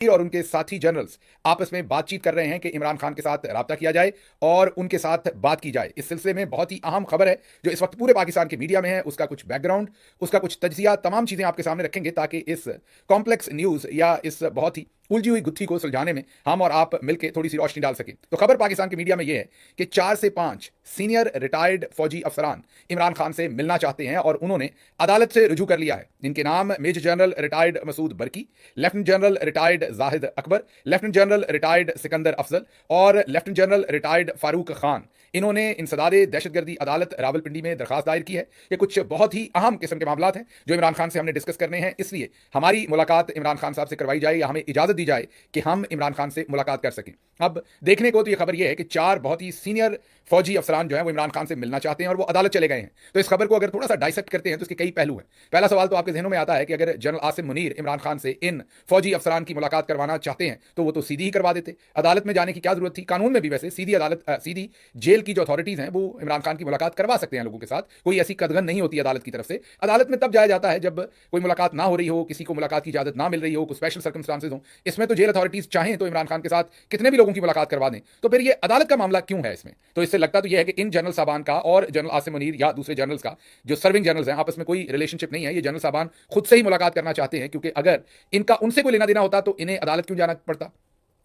और उनके साथी जनरल्स आपस में बातचीत कर रहे हैं कि इमरान खान के साथ राब्ता किया जाए और उनके साथ बात की जाए। इस सिलसिले में बहुत ही अहम खबर है जो इस वक्त पूरे पाकिस्तान के मीडिया में है, उसका कुछ बैकग्राउंड, उसका कुछ तज्जिया, तमाम चीजें आपके सामने रखेंगे ताकि इस कॉम्प्लेक्स न्यूज या इस बहुत ही उलझी हुई गुत्थी को सुलझाने में हम और आप मिलकर थोड़ी सी रोशनी डाल सकें। तो खबर पाकिस्तान के मीडिया में यह है कि 4 से 5 सीनियर रिटायर्ड फौजी अफसरान इमरान खान से मिलना चाहते हैं और उन्होंने अदालत से रुजू कर लिया है। इनके नाम major general retired Masood Barki, lieutenant general retired Zahid Akbar, lieutenant general retired Sikandar Afzal और lieutenant general retired Farooq Khan. इन्होंने इंसदादे दहशतगर्दी अदालत रावलपिंडी में दरखास्त दायर की है। ये कुछ बहुत ही अहम किस्म के मामला हैं जो इमरान खान से हमने डिस्कस करने हैं, इसलिए हमारी मुलाकात इमरान खान साहब से करवाई जाए या हमें इजाजत दी जाए कि हम इमरान खान से मुलाकात कर सकें। अब देखने को तो ये खबर ये है कि 4 बहुत ही सीनियर फौजी अफसरान जो है वो इमरान खान से मिलना चाहते हैं और वो अदालत चले गए हैं। तो इस खबर को अगर थोड़ा सा डाइसेक्ट करते हैं तो इसके कई पहलू हैं। पहला सवाल तो आपके जहनों में आता है कि अगर जनरल आसिम मुनीर इमरान खान से इन फौजी अफसरान की मुलाकात करवाना चाहते हैं तो वो तो सीधी ही करवा देते, अदालत में जाने की क्या जरूरत थी। कानून में भी वैसे सीधी जेल की जो अथॉरिटीज हैं वो इमरान खान की मुलाकात करवा सकते हैं लोगों के साथ, कोई ऐसी कदगन नहीं होती अदालत की तरफ से। अदालत में तब जाया जाता है जब कोई मुलाकात ना हो रही हो, किसी को मुलाकात की इजाजत ना मिल रही हो, कुछ स्पेशल सर्कमस्टांसेस हो। इसमें तो जेल अथॉरिटीज चाहें तो इमरान खान के साथ कितने भी लोगों की मुलाकात करवा दें, तो फिर ये अदालत का मामला क्यों है इसमें। तो इससे लगता तो यह है कि इन जनरल साहबान का और जनरल आसिम मुनीर या दूसरे जनरल्स का, जो सर्विंग जनरल्स हैं, आपस में कोई रिलेशनशिप नहीं है। ये जनरल साहबान खुद से ही मुलाकात करना चाहते हैं, क्योंकि अगर इनका उनसे कोई लेना देना होता तो इन्हें अदालत क्यों जाना पड़ता।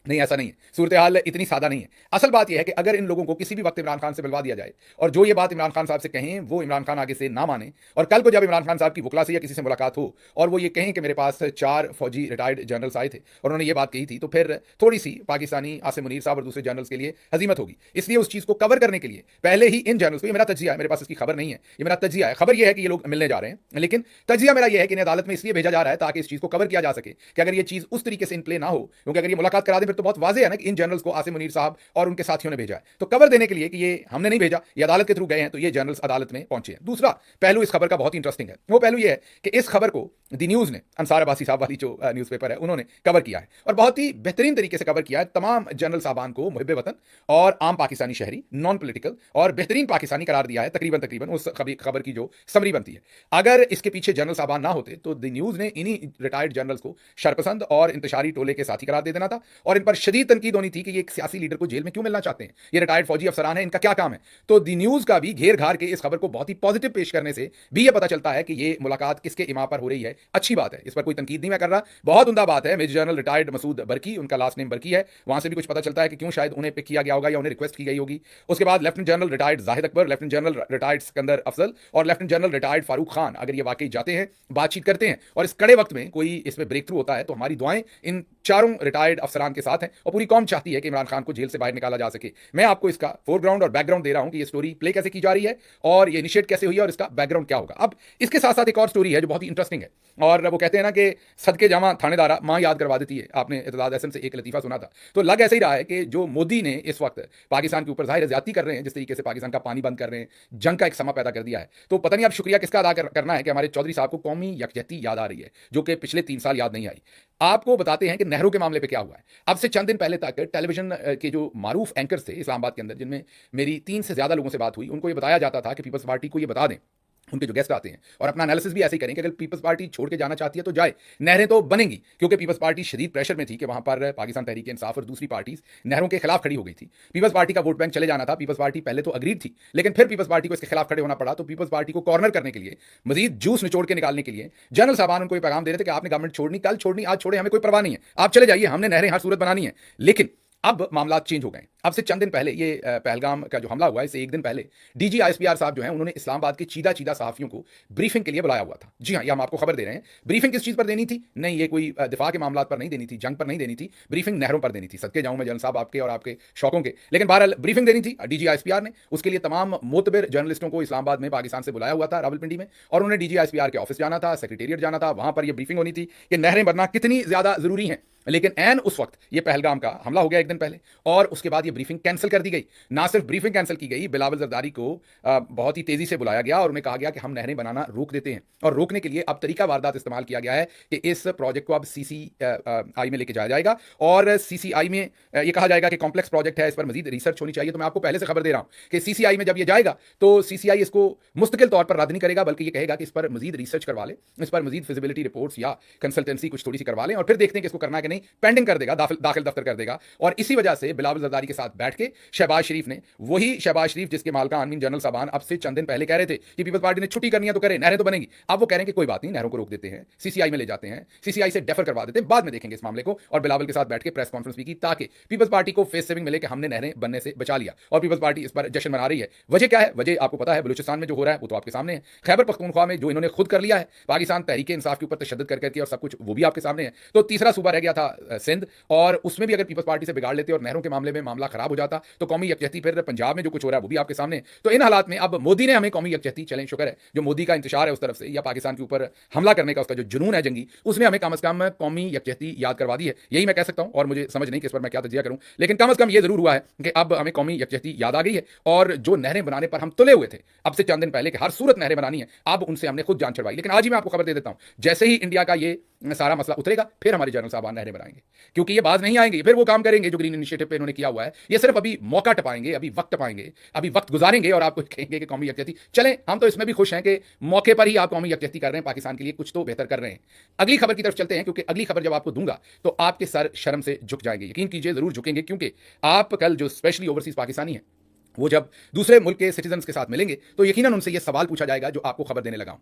नहीं, ऐसा नहीं है, सूरत हाल इतनी सादा नहीं है। असल बात यह है कि अगर इन लोगों को किसी भी वक्त इमरान खान से मिलवा दिया जाए और जो ये बात इमरान खान साहब से कहें वो इमरान खान आगे से ना माने, और कल को जब इमरान खान साहब की वकला से या किसी से मुलाकात हो और वो ये कहें कि मेरे पास 4 फौजी रिटायर्ड जनरल्स आए थे और उन्होंने ये बात कही थी, तो फिर थोड़ी सी पाकिस्तानी आसिम मुनीर साहब और दूसरे जनरल्स के लिए हजीमत होगी। इसलिए उस चीज़ को कवर करने के लिए पहले ही इन जनरल्स को, ये मेरा तजिया है, मेरे पास इसकी खबर नहीं है, ये मेरा तजिया है। खबर यह है कि ये लोग मिलने जा रहे हैं, लेकिन तजिया मेरा यह है कि इन्हें अदालत में इसलिए भेजा जा रहा है ताकि इस चीज़ को कवर किया जा सके कि अगर ये चीज़ उस तरीके से इन प्ले ना हो, क्योंकि अगर ये मुलाकात करा दे फिर तो बहुत वाज़ेह है ना कि इन जनरल्स को आसिम मुनीर साहब और उनके साथियों ने भेजा है। तो कवर देने के लिए कि ये हमने नहीं भेजा, ये अदालत के थ्रू गए हैं, तो ये जनरल्स अदालत में पहुंचे हैं। दूसरा पहलू इस खबर का बहुत इंटरेस्टिंग है। वो पहलू ये है कि इस खबर को द न्यूज ने, अंसार अब्बासी साहब वाली जो न्यूज़पेपर है, उन्होंने कवर किया है और बहुत ही बेहतरीन तरीके से कवर किया है। तमाम जनरल साहबान को मुहिब वतन और आम पाकिस्तानी शहरी, नॉन पॉलिटिकल और बेहतरीन पाकिस्तानी करार दिया है। तकरीबन उस खबर की जो समरी बनती है, अगर इसके पीछे जनरल साहबान ना होते तो द न्यूज ने इन्हीं रिटायर्ड जनरल्स को शरपसंद और इंतशारी टोले के साथी करार दे देना था और इन पर शदीद तनकीद होनी थी कि ये एक सियासी लीडर को जेल में क्यों मिलना चाहते हैं, ये रिटायर्ड फौजी अफसरान है, इनका क्या काम है। तो द न्यूज का भी घेर घार के इस खबर को बहुत ही पॉजिटिव पेश करने से भी ये पता चलता है कि ये मुलाकात किसके इमा पर हो रही है। अच्छी बात है, इस पर कोई तनकीद नहीं मैं कर रहा, बहुत उम्दा बात है। मेजर जनरल रिटायर्ड मसूद बरकी, उनका लास्ट नेम बरकी है, वहां से भी कुछ पता चलता है कि क्यों शायद उन्हें पिक किया गया होगा या उन्हें रिक्वेस्ट की गई होगी। उसके बाद lieutenant general retired Zahid Akbar, lieutenant general retired Sikandar Afzal और lieutenant general retired Farooq Khan, अगर ये वाकई जाते हैं, बातचीत करते हैं और इस कड़े वक्त में कोई इसमें ब्रेक थ्रू होता है, तो हमारी दुआएं इन चारों रिटायर्ड अफसरान के साथ हैं और पूरी कौम चाहती है कि इमरान खान को जेल से बाहर निकाला जा सके। मैं आपको इसका फोरग्राउंड और बैकग्राउंड दे रहा हूं कि ये स्टोरी प्ले कैसे की जा रही है और ये इनिशिएट कैसे हुई है और इसका बैकग्राउंड क्या होगा। अब इसके साथ साथ एक और स्टोरी है जो बहुत ही इंटरेस्टिंग है, और वो कहते हैं ना कि सदके जामा थानेदारा मां याद करवा देती है। आपने इत्तेदाद एहसन से एक लतीफा सुना था, तो लग ऐसे ही रहा है कि जो मोदी ने इस वक्त पाकिस्तान के ऊपर जाहिर ज्यादती कर रहे हैं, जिस तरीके से पाकिस्तान का पानी बंद कर रहे हैं, जंग का एक समा पैदा कर दिया है, तो पता नहीं अब शुक्रिया किसका अदा करना है कि हमारे चौधरी साहब को कौमी यकजहती याद आ रही है, जो कि पिछले 3 साल याद नहीं आई। आपको बताते हैं कि नहरों के मामले पे क्या हुआ है। अब से चंद दिन पहले तक टेलीविजन के जो मारूफ एंकर्स थे इस्लामाबाद के अंदर, जिनमें मेरी 3 से ज्यादा लोगों से बात हुई, उनको ये बताया जाता था कि पीपल्स पार्टी को ये बता दें, उनके जो गेस्ट आते हैं, और अपना एनालिसिस भी ऐसे ही करें कि अगर पीपल्स पार्टी छोड़ के जाना चाहती है तो जाए, नहरें तो बनेंगी, क्योंकि पीपल्स पार्टी शदीद प्रेशर में थी कि वहां पर पाकिस्तान तहरीक इंसाफ और दूसरी पार्टीज नहरों के खिलाफ खड़ी हो गई थी। पीपल्स पार्टी का वोट बैंक चले जाना था, पीपल्स पार्टी पहले तो अग्रीड थी, लेकिन फिर पीपल्स पार्टी को इसके खिलाफ खड़े होना पड़ा। तो पीपल्स पार्टी को कॉर्नर करने के लिए, मजीद जूस निचोड़ के निकालने के लिए जनरल साहबान उनको पैगाम दे रहे थे कि आपने गवर्नमेंट छोड़नी, कल छोड़नी, आज छोड़े, हमें कोई परवाह नहीं है, आप चले जाइए, हमने नहरें हर सूरत बनानी है। लेकिन अब मामला चेंज हो गए। अब से चंद दिन पहले, ये पहलगाम का जो हमला हुआ है, इससे एक दिन पहले डीजी आईएसपीआर साहब जो हैं, उन्होंने इस्लामाबाद के चीदा चीदा सहाफियों को ब्रीफिंग के लिए बुलाया हुआ था। जी हाँ, ये हम आपको खबर दे रहे हैं। ब्रीफिंग किस चीज़ पर देनी थी? नहीं, ये कोई दिफा के मामला पर नहीं देनी थी, जंग पर नहीं देनी थी, ब्रीफिंग नहरों पर देनी थी। सदके जाऊँ मैं जनरल साहब आपके और आपके शौकों के, लेकिन बहरहाल ब्रीफिंग देनी थी डीजी आईएसपीआर ने। उसके लिए तमाम मोतबर जर्नलिस्टों को इस्लामाबाद में पाकिस्तान से बुलाया हुआ था, रावलपिंडी में, और उन्होंने डीजी आईएसपीआर के ऑफिस जाना था, सेक्रेटेरिएट जाना था, वहां पर यह ब्रीफिंग होनी थी कि नहरें बनना कितनी ज्यादा जरूरी हैं। लेकिन एन उस वक्त ये पहलगाम का हमला हो गया एक दिन पहले, और उसके बाद ये ब्रीफिंग कैंसिल कर दी गई। ना सिर्फ ब्रीफिंग कैंसिल की गई, बिलावल जरदारी को बहुत ही तेजी से बुलाया गया और उन्हें कहा गया कि हम नहरें बनाना रोक देते हैं, और रोकने के लिए अब तरीका वारदात इस्तेमाल किया गया है कि इस प्रोजेक्ट को अब सीसीआई में लेके जाया जाएगा, और सीसीआई में ये कहा जाएगा कि कॉम्प्लेक्स प्रोजेक्ट है, इस पर मजीद रिसर्च होनी चाहिए। तो मैं आपको पहले से खबर दे रहा हूं कि सीसीआई में जब ये जाएगा तो सीसीआई इसको मुस्तकिल तौर पर रद्द नहीं करेगा, बल्कि ये कहेगा कि इस पर मजीद रिसर्च करवा लें, इस पर मजीद फिजिबिलिटी रिपोर्ट्स या कंसल्टेंसी कुछ थोड़ी सी करवा लें, और फिर देखते हैं कि इसको करना है कि नहीं नहीं, पेंडिंग कर देगा, दाखिल दफ्तर कर देगा। और इसी वजह से बिलावल जरदारी के साथ बैठ के शहबाज शरीफ ने, वही शहबाज शरीफ जिसके मालका आमीन जनरल साहबान अब से चंद दिन पहले कह रहे थे कि पीपल्स पार्टी ने छुट्टी करनी है तो करे, नहरें तो बनेंगी, अब वो कह रहे हैं कि कोई बात नहीं, नहरों को रोक देते हैं, सीसीआई में ले जाते हैं, सीसीआई से डेफर करवा देते हैं, बाद में देखेंगे इस मामले को। और बिलावल के साथ बैठ के प्रेस कॉन्फ्रेंस भी की ताकि पीपल्स पार्टी को फेस सेविंग मिले कि हमने नहरें बनने से बचा लिया। और पीपल्स पार्टी इस पर जश्न मना रही है। वजह क्या है? वजह आपको पता है, बलूचिस्तान में जो हो रहा है वो तो आपके सामने है, खैबर पख्तूनख्वा में जो इन्होंने खुद कर लिया है, पाकिस्तान तहरीक इंसाफ के ऊपर तशद्दुद कर करके, और सब कुछ वो भी आपके सामने है। तो तीसरा सूबा रह गया था सिंध, और उसमें भी अगर पीपल्स पार्टी से बिगाड़ लेते और नहरों के मामले में मामला खराब हो जाता तो कौमी यकजहती, फिर पंजाब में जो कुछ हो रहा है वो भी आपके सामने। तो इन हालात में अब मोदी ने हमें कौमी यकजहती, चलें शुक्र है जो मोदी का इंतशार है उस तरफ से, या पाकिस्तान के ऊपर हमला करने का उसका जो जुनून है जंगी, उसने हमें कम से कम कौमी यकजहती याद करवा दी है। यही मैं कह सकता हूं, और मुझे समझ नहीं कि इस पर मैं क्या तजिया करूं, लेकिन कम से कम ये जरूर हुआ है कि अब हमें कौमी यकजहती याद आ गई है। और जो नहरें बनाने पर हम तुले हुए थे अब से चंद दिन पहले कि हर सूरत नहरें बनानी है, अब उनसे हमने खुद जान छुड़वाई। लेकिन आज ही मैं आपको खबर दे देता हूं, जैसे ही इंडिया का ये सारा मसला उतरेगा फिर हमारे जनरल साहब नहरें बनाएंगे, क्योंकि ये बाज नहीं आएंगे, फिर वो काम करेंगे जो ग्रीन इनिशिएटिव पे इन्होंने किया हुआ है। ये सिर्फ अभी मौका टपाएंगे, अभी वक्त टपाएंगे, अभी वक्त गुजारेंगे और आपको कहेंगे कि कौमी यकजहती। चलें, हम तो इसमें भी खुश हैं कि मौके पर ही आप कौमी यकजहती कर रहे हैं, पाकिस्तान के लिए कुछ तो बेहतर कर रहे हैं। अगली खबर की तरफ चलते हैं, क्योंकि अगली खबर जब आपको दूंगा तो आपके सर शर्म से झुक जाएंगे, यकीन कीजिए जरूर झुकेंगे। क्योंकि आप कल जो स्पेशली ओवरसीज पाकिस्तानी है वो जब दूसरे मुल्क के सिटीजन्स के साथ मिलेंगे तो यकीनन उनसे यह सवाल पूछा जाएगा जो आपको खबर देने लगा हूं।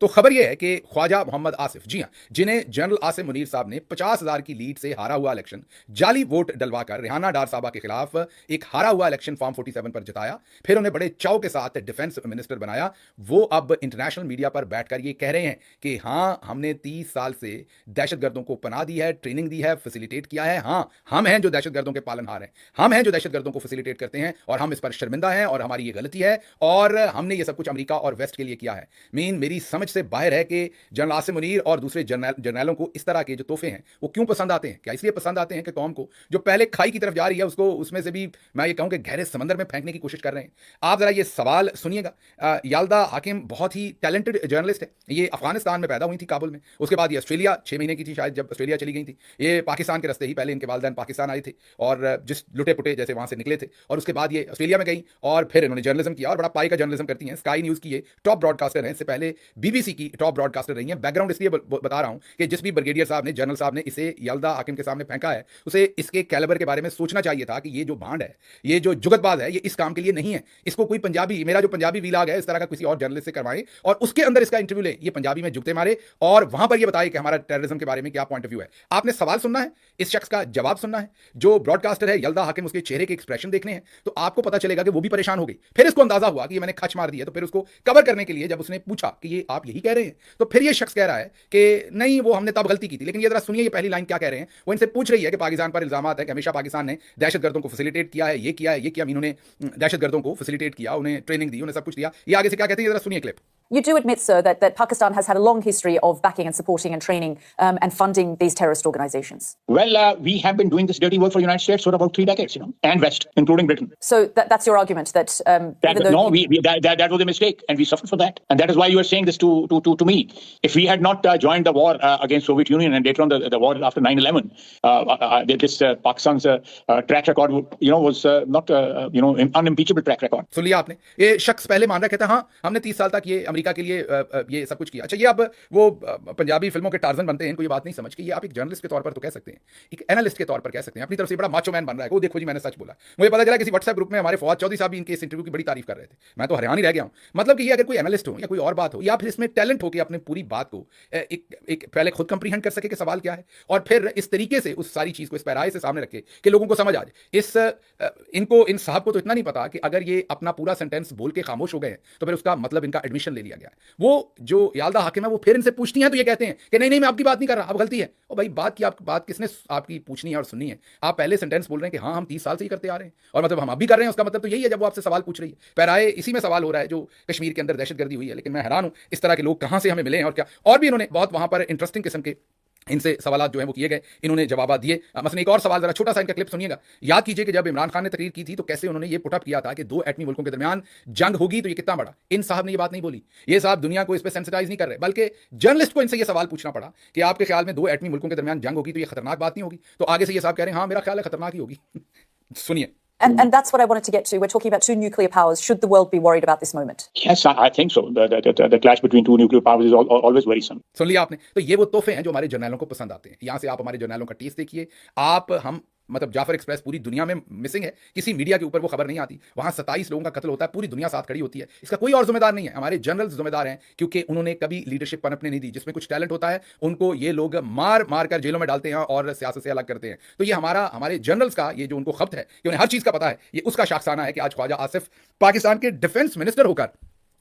तो खबर यह है कि ख्वाजा मोहम्मद आसिफ, जी हां, जिन्हें जनरल आसिम मुनीर साहब ने 50,000 की लीड से हारा हुआ इलेक्शन, जाली वोट डलवाकर रेहाना डार साहबा के खिलाफ एक हारा हुआ इलेक्शन फॉर्म 47 पर जिताया, फिर उन्हें बड़े चाव के साथ डिफेंस मिनिस्टर बनाया। वो अब इंटरनेशनल मीडिया पर बैठकर ये कह रहे हैं कि हां, हमने 30 साल से दहशतगर्दों को पनाह दी है, ट्रेनिंग दी है, फैसिलिटेट किया है। हां, हम हैं जो दहशतगर्दों के पालनहार हैं, हम हैं जो दहशतगर्दों को फैसिलिटेट करते हैं, और हम इस पर शर्मिंदा हैं और हमारी ये गलती है, और हमने ये सब कुछ अमेरिका और वेस्ट के लिए किया है। मेरी समझ से बाहर है कि जनरल आसिम मुनीर और दूसरे जर्नलों को इस तरह के जो तोहफे हैं वो क्यों पसंद आते हैं। क्या इसलिए पसंद आते हैं कि कौम को जो पहले खाई की तरफ जा रही है उसको उसमें से भी मैं ये कहूं कि गहरे समंदर में फेंकने की कोशिश कर रहे हैं। आप जरा ये सवाल सुनिएगा। याल्दा हाकिम बहुत ही टैलेंटेड जर्नलिस्ट है, ये अफगानिस्तान में पैदा हुई थी, काबुल में, उसके बाद ये ऑस्ट्रेलिया 6 महीने की थी शायद जब ऑस्ट्रेलिया चली गई थी, ये पाकिस्तान के रास्ते ही, पहले इनके वालिदैन पाकिस्तान आए थे और जिस लुटे पुटे जैसे वहां से निकले थे, और उसके बाद ये ऑस्ट्रेलिया में गई और फिर इन्होंने जर्नलिज्म किया और बड़ा पाई का जर्नलिज्म करती हैं। स्काई न्यूज़ की ये टॉप ब्रॉडकास्टर हैं, इससे पहले बीबीसी की टॉप ब्रॉडकास्टर रही हैं। बैकग्राउंड इसलिए बता रहा हूं कि जिस भी ब्रिगेडियर साहब ने, जनरल साहब ने इसे याल्दा हाकिम के सामने फेंका है, उसे इसके कैलिबर के बारे में सोचना चाहिए था कि ये जो भांड है, ये जो जुगतबाज है, ये इस काम के लिए नहीं है। इसको कोई पंजाबी, मेरा जो पंजाबी वीलाग है, इस तरह का किसी और जर्नलिस्ट से करवाएं और उसके अंदर इसका इंटरव्यू ले, ये पंजाबी में जुगते मारे और वहां पर ये बताए कि हमारा टेररिज्म के बारे में क्या पॉइंट ऑफ व्यू है। आपने सवाल सुनना है, इस शख्स का जवाब सुनना है, जो ब्रॉडकास्टर है याल्दा हाकिम, उसके चेहरे के एक्सप्रेशन देखने हैं, तो आपको पता चलेगा कि वो भी परेशान हो गई। फिर इसको अंदाजा हुआ कि ये मैंने खच मार दिया, तो फिर उसको कवर करने के लिए जब उसने पूछा कि ये आप यही कह रहे हैं, तो फिर ये शख्स कह रहा है कि नहीं, वो हमने तब गलती की थी। लेकिन ये जरा सुनिए, ये पहली लाइन क्या कह रहे हैं। वो इनसे पूछ रही है कि पाकिस्तान पर इल्जामात है कि हमेशा पाकिस्तान ने दहशतगर्दों को फैसिलिटेट किया है, ये किया है, ये किया, इन्होंने दहशतगर्दों को फैसिलिटेट किया, उन्हें ट्रेनिंग दी, उन्हें सब कुछ दिया। ये आगे से क्या कहते हैं, जरा सुनिए clip. You do admit, sir, that Pakistan has had a long history of backing and supporting and training and funding these terrorist organizations. Well, we have been doing this dirty work for the United States for about 3 decades, and West, including Britain. So that's your argument that that was a mistake, and we suffered for that, and that is why you are saying this to me. If we had not joined the war against Soviet Union and later on the war after 9/11, this Pakistan's track record, was not unimpeachable track record. सुन लिया आपने, ये शख्स पहले मान रहा कहता हाँ, हमने 30 साल तक ये अमेरिका के लिए ये सब कुछ किया। अच्छा, ये अब वो पंजाबी फिल्मों के टार्जन बनते हैं, इनको ये बात नहीं समझ कि ये आप एक जर्नलिस्ट के तौर पर तो कह सकते हैं, एक एनालिस्ट के तौर पर कह सकते हैं, अपनी तरफ से बड़ा माचो मैन बन रहा है। वो देखो जी, मैंने सच बोला। मुझे पता चला किसी व्हाट्सएप ग्रुप में हमारे फवाद चौधरी साहब भी इनके इस इंटरव्यू की बड़ी तारीफ कर रहे थे, मैं तो हैरान ही रह गया हूं। मतलब कि ये अगर कोई एनालिस्ट हो या कोई और बात हो, या फिर इसमें टैलेंट हो कि अपने पूरी बात को एक पहले खुद कंप्रीहेंड कर सके कि सवाल क्या है, और फिर इस तरीके से उस सारी चीज को इस पैराए से सामने रखे कि लोगों को समझ आ जाए। इन साहब को तो इतना नहीं पता कि अगर ये अपना पूरा सेंटेंस बोल के खामोश हो गए तो फिर उसका मतलब इनका एडमिशन ले लिया गया है। वो जो याल्दा हाकिम है वो फिर इनसे पूछती हैं तो ये कहते हैं कि नहीं मैं आपकी बात नहीं कर रहा, अब गलती है। और भाई बात किसने आपकी पूछनी है और सुननी है? आप पहले सेंटेंस बोल रहे हैं कि हाँ हम 30 साल से ही करते आ रहे हैं, और मतलब हम अब भी कर रहे हैं, उसका मतलब तो यही है जब वो आपसे सवाल पूछ रही है। पैराए इसी में सवाल हो रहा है जो कश्मीर के अंदर दहशतगर्दी हुई है। लेकिन मैं हैरान हूं इस तरह के लोग कहां से हमें मिले हैं और क्या। और भी इन्होंने बहुत वहां पर इंटरेस्टिंग किस्म के इनसे सवाल जो है वो किए गए, इन्होंने जवाब दिए। मसलन एक और सवाल, जरा छोटा सा इनका क्लिप सुनिएगा। याद कीजिए कि जब इमरान खान ने तकरीर की थी तो कैसे उन्होंने ये पुटअप किया था कि 2 एटमी मुल्कों के दरमियान जंग होगी तो ये कितना बड़ा। इन साहब ने ये बात नहीं बोली, ये साहब दुनिया को इस पर सेंसिटाइज नहीं कर रहे, बल्कि जर्नलिस्ट को इनसे ये सवाल पूछना पड़ा कि आपके ख्याल में 2 एटमी मुल्कों के दरमियान जंग होगी तो ये खतरनाक बात नहीं होगी? तो आगे से ये साहब कह रहे हैं हाँ मेरा ख्याल है खतरनाक ही होगी। सुनिए। And that's what I wanted to get to. We're talking about two nuclear powers. Should the world be worried about this moment? Yes, I think so. The clash between two nuclear powers is always worrisome. सुन लिया आपने? तो ये वो तोहफे हैं जो हमारे जर्नैलों को पसंद आते हैं। यहाँ से आप हमारे जर्नैलों का टेस्ट देखिए। आप हम मतलब जाफर एक्सप्रेस पूरी दुनिया में मिसिंग है, किसी मीडिया के ऊपर वो खबर नहीं आती। वहां 27 लोगों का कत्ल होता है, पूरी दुनिया साथ खड़ी होती है। इसका कोई और जिम्मेदार नहीं है, हमारे जनरल्स जिम्मेदार हैं, क्योंकि उन्होंने कभी लीडरशिप पनपने नहीं दी। जिसमें कुछ टैलेंट होता है उनको ये लोग मार मार कर जेलों में डालते हैं और सियासत से अलग करते हैं। तो ये हमारे जनरल्स का ये जो उनको खब्त है कि उन्हें हर चीज का पता है, ये उसका शाखसाना है कि आज ख्वाजा आसिफ पाकिस्तान के डिफेंस मिनिस्टर होकर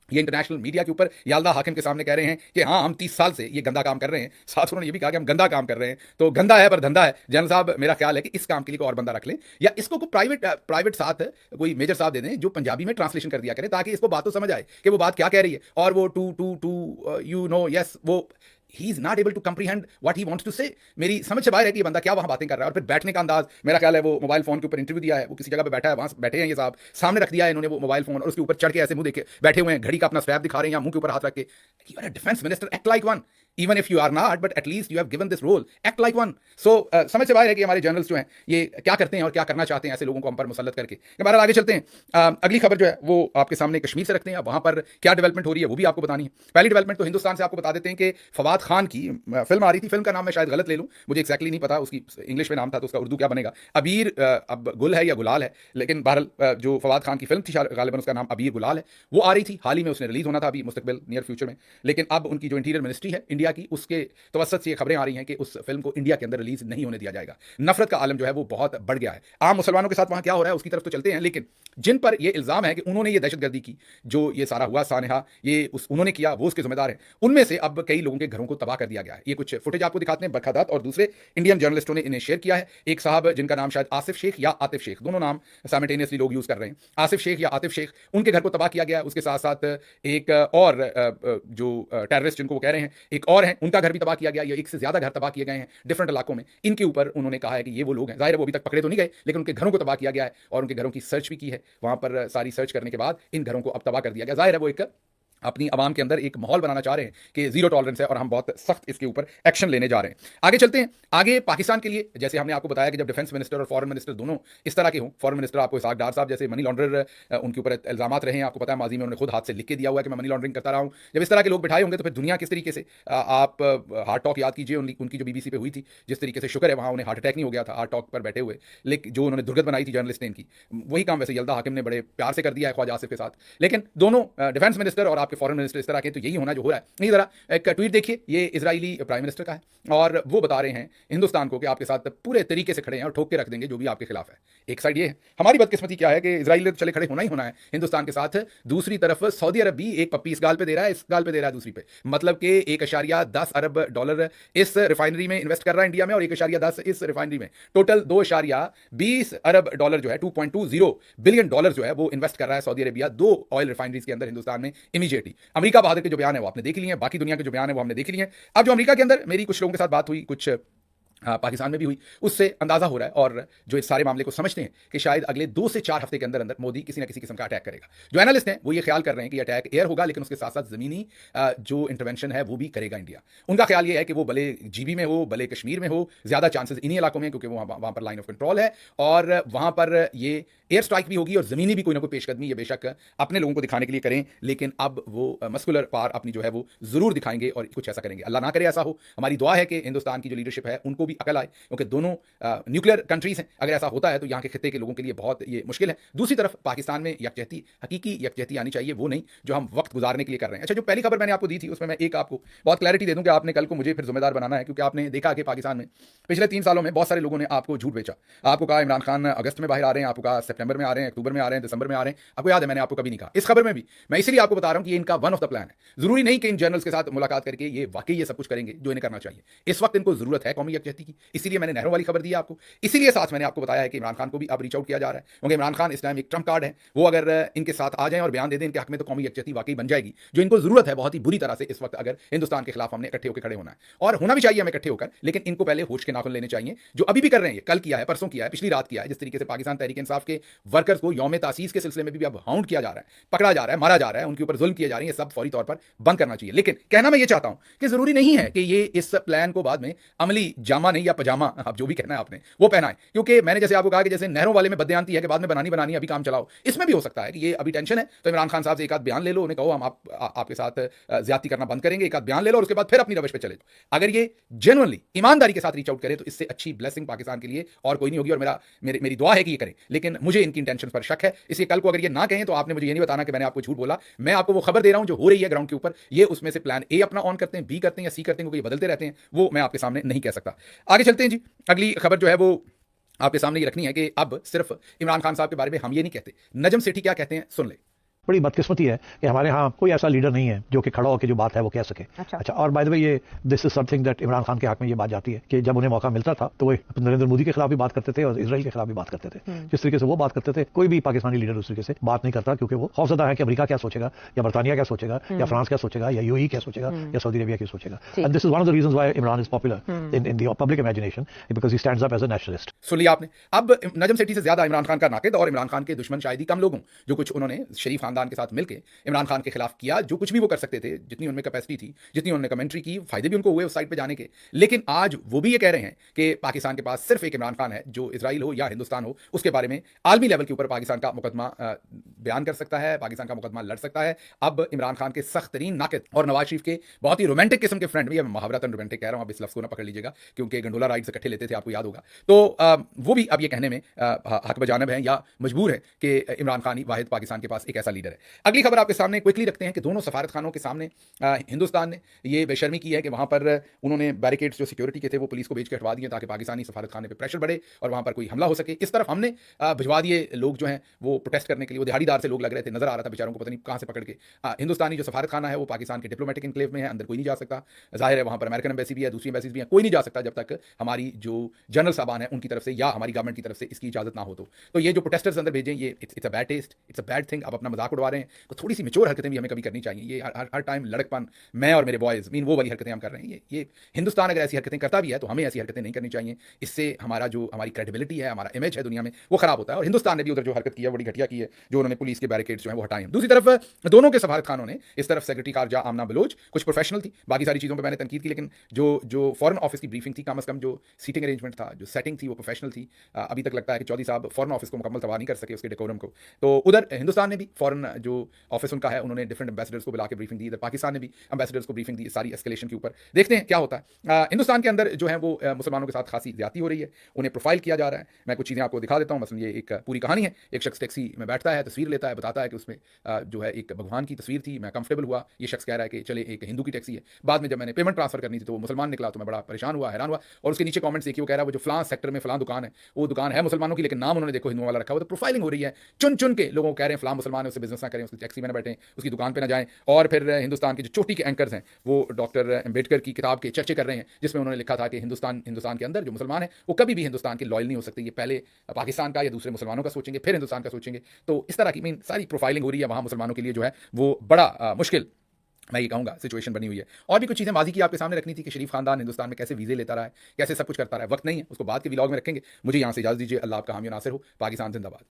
ये इंटरनेशनल मीडिया के ऊपर याल्दा हाकिम के सामने कह रहे हैं कि हाँ हम 30 साल से ये गंदा काम कर रहे हैं। साथ उन्होंने ये भी कहा कि हम गंदा काम कर रहे हैं, तो गंदा है पर धंधा है। जनरल साहब, मेरा ख्याल है कि इस काम के लिए कोई और बंदा रख लें, या इसको कोई प्राइवेट साथ कोई मेजर साहब दे दें जो पंजाबी में ट्रांसलेशन कर दिया करें, ताकि इसको बात तो समझ आए कि वो बात क्या कह रही है। और वो यस वो he is not able to comprehend what he wants to say. मेरी समझ से बाहर है कि ये बंदा क्या वहां बातें कर रहा है। और फिर बैठने का अंदाज, मेरा ख्याल है वो मोबाइल फोन के ऊपर इंटरव्यू दिया है, वो किसी जगह पे बैठा है, वहां बैठे हैं ये साहब, सामने रख दिया है इन्होंने वो मोबाइल फोन, और उसके ऊपर चढ़ के ऐसे मुंह देखे बैठे हुए हैं, घड़ी का अपना स्वैप दिखा रहे हैं या मुंह के ऊपर हाथ रख के। You are a defence minister, act like one. Even if you are not, but at least you have given this role. Act like one. So समझ से बाहर है कि हमारे जर्नल्स जो हैं ये क्या करते हैं और क्या करना चाहते हैं ऐसे लोगों को हम पर मुसल्लत करके। बहरहाल आगे चलते हैं। अगली खबर जो है वो आपके सामने कश्मीर से रखते हैं। वहां पर क्या डेवलपमेंट हो रही है वो भी आपको बतानी है। पहली डेवलपमेंट तो हिंदुस्तान से आपको बता देते हैं कि फवाद खान की फिल्म आ रही थी। फिल्म का नाम मैं शायद गलत ले लूँ, मुझे एक्जैक्टली नहीं पता उसकी इंग्लिश में नाम था तो उसका उर्दू क्या बनेगा। अबीर अब गुल है या गुलाल है, लेकिन बहरहाल जो फवाद खान की फिल्म थी गालिबन उसका नाम अबीर गुलाल है, वो आ रही थी। हाल ही में उसने रिलीज होना था अभी मुस्तकबिल नियर फ्यूचर में। लेकिन अब उनकी जो इंटीरियर मिनिस्ट्री है इंडिया की, उसके तवसत से ये खबरें आ रही हैं कि उस फिल्म को इंडिया के अंदर रिलीज नहीं होने दिया जाएगा। नफरत का आलम जो है वो बहुत बढ़ गया है। आम मुसलमानों के साथ वहां क्या हो रहा है उसकी तरफ तो चलते हैं, लेकिन जिन पर यह इल्जाम है कि उन्होंने ये दहशतगर्दी की, जो ये सारा हुआ सानहा ये उन्होंने किया, वो उसके जिम्मेदार हैं, उनमें से अब कई लोगों के घरों को तबाह कर दिया गया है। ये कुछ फुटेज आपको दिखाते हैं। बरखा दत्त और दूसरे इंडियन जर्नलिस्टों ने इन्हें शेयर किया है। एक साहब जिनका नाम शायद आसिफ शेख या आतिफ शेख, दोनों नाम साइमल्टेनियसली लोग यूज कर रहे हैं, आसिफ शेख या आतिफ शेख, उनके घर को तबाह किया गया है। उसके साथ साथ एक और जो टेररिस्ट जिनको वो कह रहे हैं एक और हैं, उनका घर भी तबाह किया गया। ये एक से ज्यादा घर तबाह किए गए हैं डिफरेंट इलाकों में। इनके ऊपर उन्होंने कहा है कि ये वो लोग हैं। जाहिर है वो अभी तक पकड़े तो नहीं गए, लेकिन उनके घरों को तबाह किया गया है और उनके घरों की सर्च भी की है। वहां पर सारी सर्च करने के बाद इन घरों को अब तबाह कर दिया गया। जाहिर है वो एक अपनी आवाम के अंदर एक माहौल बनाना चाह रहे हैं कि जीरो टॉलरेंस है और हम बहुत सख्त इसके ऊपर एक्शन लेने जा रहे हैं। आगे चलते हैं। आगे पाकिस्तान के लिए, जैसे हमने आपको बताया कि जब डिफेंस मिनिस्टर और फॉरेन मिनिस्टर दोनों इस तरह के हों, फॉरेन मिनिस्टर आपको इसहाक डार साहब जैसे मनी लॉन्ड्रर, उनके ऊपर इल्जाम रहे हैं, आपको पता है माजी में उन्होंने खुद हाथ से लिख के दिया हुआ है कि मैं मनी लॉन्ड्रिंग करता रहा हूं। जब इस तरह के लोग बिठाए होंगे तो फिर दुनिया किस तरीके से, आप हार्ट टॉक याद कीजिए उनकी जो BBC पे हुई थी, जिस तरीके से, शुक्र है वहां उन्हें हार्ट अटैक नहीं हो गया था हार्ट टॉक पर बैठे हुए, लेकिन जो उन्होंने दुर्गत बनाई थी जर्नलिस्ट ने इनकी, वही काम वैसे यल्दा हाकिम ने बड़े प्यार से कर दिया है ख्वाजा आसिफ के साथ। लेकिन दोनों डिफेंस मिनिस्टर और आपके फॉरेन मिनिस्टर इस तरह के, तो यही होना जो हो रहा है। नहीं, जरा एक ट्वीट देखिए, ये इजरायली प्राइम मिनिस्टर का है और वो बता रहे हैं हिंदुस्तान को कि आपके साथ पूरे तरीके से खड़े हैं और ठोक के रख देंगे जो भी आपके खिलाफ है। एक साइड ये है। हमारी बदकिस्मती क्या है कि इजराइल ने तो चले खड़े होना ही होना है हिंदुस्तान के साथ, दूसरी तरफ सऊदी अरब भी एक पप्पी इस गाल पे दे रहा है, इस गाल पे दे रहा है दूसरी पे, मतलब कि $1.10 अरब इस रिफाइनरी में इन्वेस्ट कर रहा है इंडिया में और $1.10 इस रिफाइनरी में, टोटल $2.20 अरब जो है, $2.20 बिलियन जो है वो इन्वेस्ट कर रहा है सऊदी अरेबिया 2 ऑयल रिफाइनरीज के अंदर हिंदुस्तान में इमीडिएटली। अमेरिका बहादुर के जो बयान है वो आपने देख लिए हैं, बाकी दुनिया के जो बयान है वो हमने देख लिए हैं। अब जो अमेरिका के अंदर मेरी कुछ लोगों के साथ बात हुई, कुछ पाकिस्तान में भी हुई, उससे अंदाजा हो रहा है और जो इस सारे मामले को समझते हैं कि शायद अगले 2 से 4 हफ्ते के अंदर अंदर मोदी किसी ना किसी किस्म का अटैक करेगा। जो एनालिस्ट हैं वो ये ख्याल कर रहे हैं कि अटैक एयर होगा, लेकिन उसके साथ साथ जमीनी जो इंटरवेंशन है वो भी करेगा इंडिया। उनका ख्याल ये है कि वो भले GB में हो, भले कश्मीर में हो, ज्यादा चांसेस इन्हीं इलाकों में, क्योंकि वहां पर लाइन ऑफ कंट्रोल है और वहां पर ये एयर स्ट्राइक भी होगी और जमीनी भी कोई ना कोई पेशकदमी ये बेशक अपने लोगों को दिखाने के लिए करें, लेकिन अब वो मस्कुलर पार अपनी जो है वो जरूर दिखाएंगे और कुछ ऐसा करेंगे। अल्लाह ना करे ऐसा हो। हमारी दुआ है कि हिंदुस्तान की जो लीडरशिप है उनको भी अकल आए, क्योंकि दोनों न्यूक्लियर कंट्रीज हैं। अगर ऐसा होता है तो यहाँ के खित्ते के लोगों के लिए बहुत ये मुश्किल है। दूसरी तरफ पाकिस्तान में यकजहती, हकीकी यकजहती आनी चाहिए, वो नहीं जो हम वक्त गुजारने के लिए कर रहे हैं। अच्छा, जो पहली खबर मैंने आपको दी थी उसमें मैं एक आपको बहुत क्लैरिटी दे दूं कि आपने कल को मुझे फिर जिम्मेदार बनाना है, क्योंकि आपने देखा कि पाकिस्तान में पिछले 3 सालों में बहुत सारे लोगों ने आपको झूठ बेचा। आपको कहा इमरान खान अगस्त में बाहर आ रहे हैं, आपको कहा सितंबर में आ रहे हैं, अक्टूबर में आ रहे हैं, दिसंबर में आ रहे हैं। आपको याद है मैंने आपको कभी नहीं कहा। इस खबर में भी मैं इसीलिए आपको बता रहा हूं कि ये इनका वन ऑफ द प्लान है। जरूरी नहीं कि इन जर्नल्स के साथ मुलाकात करके ये वाकई ये सब कुछ करेंगे जो इन्हें करना चाहिए। इस वक्त इनको जरूरत है कौमी यकजहती की, इसीलिए मैंने नहरों वाली खबर दी आपको। इसीलिए साथ मैंने आपको बताया है कि इमरान खान को भी अब रीच आउट किया जा रहा है, क्योंकि इमरान खान इस टाइम एक ट्रम्प कार्ड है। वो अगर इनके साथ आ जाएं और बयान दे दें इनके हक में, तो कौमी यकजहती वाकई बन जाएगी, जो इनको जरूरत है बहुत ही बुरी तरह से इस वक्त। अगर हिंदुस्तान के खिलाफ हमने इकट्ठे होकर खड़े होना है, और होना भी चाहिए हमें इकट्ठे होकर, लेकिन इनको पहले होश के नाखून लेने चाहिए, जो अभी भी कर रहे हैं। कल किया है, परसों किया है, पिछली रात किया है। जिस तरीके से पाकिस्तान तहरीक इंसाफ के वर्कर्स को यौम तासीस के सिलसिले में भी अब हाउंड किया जा रहा है, पकड़ा जा रहा है, मारा जा रहा है, उनके ऊपर जुल्म किए जा रहे हैं, ये सब फौरी तौर पर बंद करना चाहिए। लेकिन कहना मैं ये चाहता हूं कि जरूरी नहीं है कि ये इस प्लान को बाद में अमली जामा पायजामा नहीं या पजामा, आप जो भी कहना है आपने वो पहना है, क्योंकि मैंने जैसे आपको कहा कि जैसे नहरों वाले में बदयांती है कि बाद में बनानी बनानी अभी काम चलाओ, इसमें भी हो सकता है कि ये अभी टेंशन है तो इमरान खान साहब से एक आध बयान ले लो, उन्हें कहो हम आपके साथ ज्यादती करना बंद करेंगे, एक आध बयान ले लो और उसके बाद फिर अपनी रवश पे चले जाओ। अगर ये जेन्युइनली ईमानदारी के साथ रीच आउट करे तो इससे अच्छी ब्लेसिंग पाकिस्तान के लिए और कोई नहीं होगी, और मेरी दुआ है कि ये करें, लेकिन मुझे इनकी इंटेंशन पर शक है। इसलिए कल को अगर ये ना कहें तो आपने मुझे ये नहीं बताना कि मैंने आपको झूठ बोला, मैं आपको वो खबर दे रहा हूं जो हो रही है ग्राउंड के ऊपर, ये उसमें से प्लान ए अपना ऑन करते हैं, बी करते हैं या सी करते हैं, क्योंकि ये बदलते रहते हैं, वो मैं आपके सामने नहीं कह सकता। आगे चलते हैं जी, अगली खबर जो है वो आपके सामने ये रखनी है कि अब सिर्फ इमरान खान साहब के बारे में हम ये नहीं कहते, नजम सेठी क्या कहते हैं सुन ले। बड़ी बदकिस्मती है कि हमारे यहाँ कोई ऐसा लीडर नहीं है जो कि खड़ा होकर जो बात है वो कह सके। अच्छा, और बाय द वे ये this is something that Imran Khan के हक में ये बात जाती है कि जब उन्हें मौका मिलता था तो वो नरेंद्र मोदी के खिलाफ भी बात करते थे और इसराइल के खिलाफ भी बात करते थे। जिस तरीके से वो बात करते थे कोई भी पाकिस्तानी लीडर उस तरीके से बात नहीं करता, क्योंकि वो खौफजदा है कि अमेरिका क्या सोचेगा या बरतानिया क्या सोचेगा या फ्रांस क्या सोचेगा या यूएई क्या सोचेगा या सऊदी अरेबिया क्या सोचेगा। And this is one of the reasons why Imran is popular in the public imagination, because he stands up as a nationalist. सुन लिया आपने। अब नजम सेठी से ज्यादा इमरान खान का नाकिद और इमरान खान के दुश्मन शायद ही कम लोग हों जो कुछ उन्होंने शरीफ खानदान के साथ मिलकर इमरान खान के खिलाफ किया, जो कुछ भी वो कर सकते थे, जितनी उनमें कैपेसिटी थी, जितनी उन्होंने कमेंट्री की, फायदे भी उनको हुए उस साइड पे जाने के। लेकिन आज वो भी ये कह रहे हैं कि पाकिस्तान के पास सिर्फ एक इमरान खान है जो इजराइल हो या हिंदुस्तान हो उसके बारे में आलमी लेवल के ऊपर पाकिस्तान का मुकदमा बयान कर सकता है, पाकिस्तान का मुकदमा लड़ सकता है। अब इमरान खान के सख्त तरीन नाकिद और नवाज शरीफ के बहुत ही रोमांटिक किस्म के फ्रेंड, भी महावरतन रोमांटिक कह रहा हूं, अब इस लफ्ज़ को ना पकड़ लीजिएगा क्योंकि गंडोला राइड से इकट्ठे लेते थे, आपको याद होगा। तो वो भी अब ये कहने में हक बजानब है या मजबूर है कि इमरान खान ही वाहिद पाकिस्तान के पास एक ऐसा लीडर है। अगली खबर आपके सामने क्विकली रखते हैं कि दोनों सफारत खानों के सामने हिंदुस्तान ने ये बेशर्मी की है कि वहां पर उन्होंने बैरिकेड्स जो सिक्योरिटी के थे वो पुलिस को भेज के हटवा दिए ताकि पाकिस्तानी सफारत खाने पर प्रेशर बढ़े और वहां पर कोई हमला हो सके। इस तरफ हमने भिजवा दिए लोग जो हैं वो प्रोटेस्ट करने के लिए, वो दिहाड़ीदार से लोग लग रहे थे, नजर आ रहा था बेचारों को पता नहीं कहां से पकड़ के। हिंदुस्तानी जो सफारत खाना है वो पाकिस्तान के डिप्लोमेटिक इनक्लेव में है, अंदर कोई नहीं जा सकता, जाहिर है वहां पर अमेरिकन एम्बेसी भी है, दूसरी एम्बेसीज भी है, कोई नहीं जा सकता जब तक हमारी जो जनरल साहबान है उनकी तरफ से या हमारी गवर्नमेंट की तरफ से इसकी इजाजत ना हो। तो ये जो प्रोटेस्टर्स अंदर भेजें ये it's a bad taste, it's a bad thing. आप अपना मजाक उड़वा रहे हैं तो थोड़ी सी मेच्योर हरकतें भी हमें कभी करनी चाहिए। ये हर टाइम लड़कपन मैं और मेरे बॉयज मीन वो वाली हरकतें हम कर रहे हैं। ये हिंदुस्तान अगर ऐसी हरकतें करता भी है तो हमें ऐसी हरकतें नहीं करनी चाहिए, इससे हमारी क्रेडिबिलिटी है, हमारा इमेज है दुनिया में वो खराब होता है। और हिंदुस्तान ने भी उधर जो हरकत की है बड़ी घटिया की है, जो उन्होंने पुलिस के बैरिकेड्स जो है वो हटाए हैं। दूसरी तरफ दोनों के सफारत खानों ने, इस तरफ सेक्रेटरी खारजा आमना बलोच कुछ प्रोफेशनल थी, बाकी सारी चीज़ों पर मैंने तनकीद की, लेकिन जो फॉरेन ऑफिस की ब्रीफिंग थी, कम अज कम जो सीटिंग अरेंजमेंट था, जो सेटिंग थी वो प्रोफेशनल थी। अभी तक लगता है कि चौधरी साहब फॉरेन ऑफिस को मुकम्मल तबाह नहीं कर सके उसके डेकोरम को। तो उधर हिंदुस्तान ने भी फॉरेन जो ऑफिस उनका है उन्होंने डिफरेंट एम्बेसडर्स को बुला के ब्रीफिंग दी, इधर पाकिस्तान ने भी एम्बेसडर्स को ब्रीफिंग दी सारी एस्केलेशन के ऊपर। देखते हैं क्या होता है। हिंदुस्तान के अंदर जो है वो मुसलमानों के साथ खासी ज्यादती हो रही है, उन्हें प्रोफाइल किया जा रहा है। मैं कुछ चीज़ें आपको दिखा देता हूँ। मसलन ये एक पूरी कहानी है, एक शख्स टैक्सी में बैठता है, तस्वीर लेता है, बताता है कि उसमें जो है एक भगवान की तस्वीर थी, मैं कंफर्टेबल हुआ। ये शख्स कह रहा है कि चले एक हिंदू की टैक्सी है। बाद में जब मैंने पेमेंट ट्रांसफर करनी थी तो वो मुसलमान निकला तो मैं बड़ा परेशान हुआ, हैरान हुआ। और उसके नीचे कमेंट्स देखिए, वो कह रहा है वो जो फलां सेक्टर में फलां दुकान है वो दुकान है मुसलमानों की, लेकिन नाम उन्होंने देखो हिंदुओं वाला रखा हुआ। तो प्रोफाइलिंग हो रही है, चुन चुन के लोगों को कह रहे हैं फलां मुसलमान है उससे बिजनेस ना करें, उसकी टैक्सी में ना बैठें, उसकी दुकान पर ना जाएं। और फिर हिंदुस्तान के जो चोटी के एंकर्स हैं वो डॉक्टर अम्बेडकर की किताब के चर्चे कर रहे हैं जिसमें उन्होंने लिखा था कि हिंदुस्तान के अंदर जो मुसलमान है वो कभी भी हिंदुस्तान के लॉयल नहीं हो सकते, ये पहले पाकिस्तान का या दूसरे मुसलमानों का सोचेंगे फिर हिंदुस्तान का सोचेंगे। तो इस तरह की मीन सारी प्रोफाइलिंग हो रही है वहाँ मुसलमानों के लिए, जो है वो बड़ा मुश्किल मैं ये कहूँगा सिचुएशन बनी हुई है। और भी कुछ चीज़ें माजी की आपके सामने रखनी थी कि शरीफ खानदान हिंदुस्तान में कैसे वीज़े लेता रहा है, कैसे सब कुछ करता रहा है। वक्त नहीं है, उसको बाद के व्लॉग में रखेंगे। मुझे यहाँ से इजाज़त दीजिए। अल्लाह आपका हामी नासिर हो। पाकिस्तान जिंदाबाद।